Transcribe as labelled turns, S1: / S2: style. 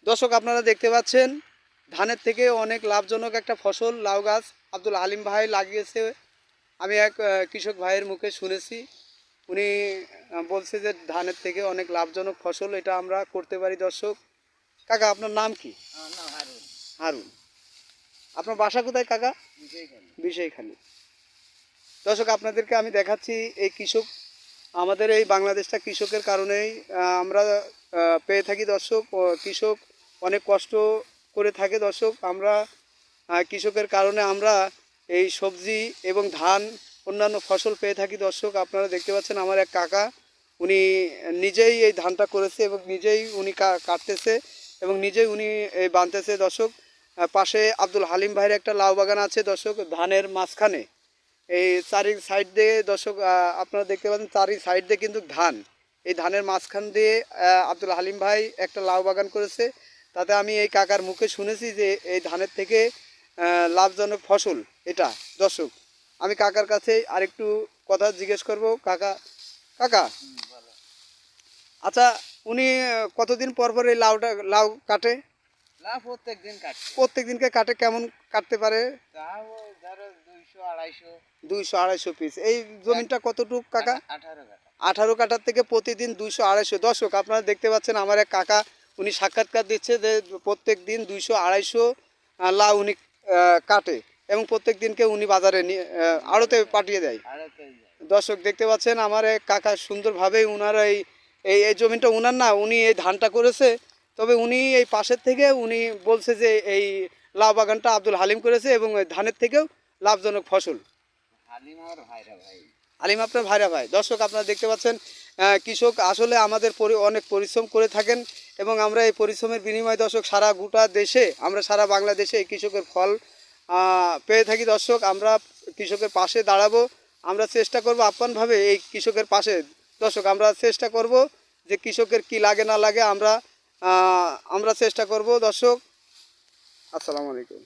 S1: দর্শক আপনারা দেখতে পাচ্ছেন ধানের থেকে অনেক লাভজনক একটা ফসল লাউ গাছ আব্দুল হালিম ভাই লাগিয়েছে। আমি এক কৃষক ভাইয়ের মুখে শুনেছি, উনি বলছে যে ধানের থেকে অনেক লাভজনক ফসল এটা আমরা করতে পারি। দর্শক কাকা, আপনার নাম কি?
S2: আমার নাম হারুন।
S1: হারুন। আপনার বাসা কোথায় কাকা? বিষয়খালী। দর্শক আপনাদেরকে আমি দেখাচ্ছি এই কৃষক, আমাদের এই বাংলাদেশটা কৃষকের কারণেই আমরা পেয়ে থাকি। দর্শক কৃষক অনেক কষ্ট করে থাকে। দর্শক আমরা কৃষকের কারণে আমরা এই সবজি এবং ধান অন্যান্য ফসল পেয়ে থাকি। দর্শক আপনারা দেখতে পাচ্ছেন আমার এক কাকা, উনি নিজেই এই ধানটা করেছে এবং নিজেই উনি কাটতেছে এবং নিজেই উনি এই বানতেছে। দর্শক পাশে আব্দুল হালিম ভাইয়ের একটা লাউ বাগান আছে। দর্শক ধানের মাঝখানে এই চারি সাইড দিয়ে দর্শক আপনারা দেখতে পাচ্ছেন চারি সাইড দিয়ে কিন্তু ধান, এই ধানের মাঝখান দিয়ে আব্দুল হালিম ভাই একটা লাউ বাগান করেছে। তাতে আমি এই কাকার মুখে শুনেছি যে এই ধানের থেকে লাভজনক ফসল এটা। দর্শক আমি কাকার কাছে আরেকটু কথা জিজ্ঞেস করব। কাকা কাকা আচ্ছা, উনি কতদিন পর পর এই লাউ কাটে?
S2: লাউ প্রত্যেক দিন কাটছে।
S1: প্রত্যেক দিনকে কাটে? কেমন কাটতে পারে?
S2: তাও ধরো 200-250।
S1: 200-250 পিস। এই জমিটা কতটুক কাকা?
S2: 18 কাঠা।
S1: 18 কাঠার থেকে প্রতিদিন 200-250। দর্শক আপনারা দেখতে পাচ্ছেন আমার এক কাকা, উনি সাক্ষাৎকার দিচ্ছে যে প্রত্যেক দিন 200-250 লাউ উনি কাটে এবং প্রত্যেক দিনকে উনি বাজারে আড়তে পাঠিয়ে দেয়। দর্শক দেখতে পাচ্ছেন আমার এক কাকা সুন্দরভাবেই উনার এই এই জমিটা উনার না, উনি এই ধানটা করেছে, তবে উনি এই পাশের থেকে উনি বলছে যে এই লাউ বাগানটা আব্দুল হালিম করেছে এবং এই ধানের থেকেও লাভজনক ফসল।
S2: হালিম আমার ভাইরা ভাই।
S1: হালিম আপনার ভাইরা ভাই। দর্শক আপনারা দেখতে পাচ্ছেন কৃষক আসলে আমাদের অনেক পরিশ্রম করে থাকেন এবং আমরা এই পরিশ্রমের বিনিময়ে দর্শক সারা গোটা দেশে, আমরা সারা বাংলাদেশে এই কৃষকের ফল পেয়ে থাকি। দর্শক আমরা কৃষকের পাশে দাঁড়াবো, আমরা চেষ্টা করব আপ্রাণভাবে এই কৃষকের পাশে। দর্শক আমরা চেষ্টা করব যে কৃষকের কি লাগে না লাগে আমরা চেষ্টা করব। দর্শক আসসালামু আলাইকুম।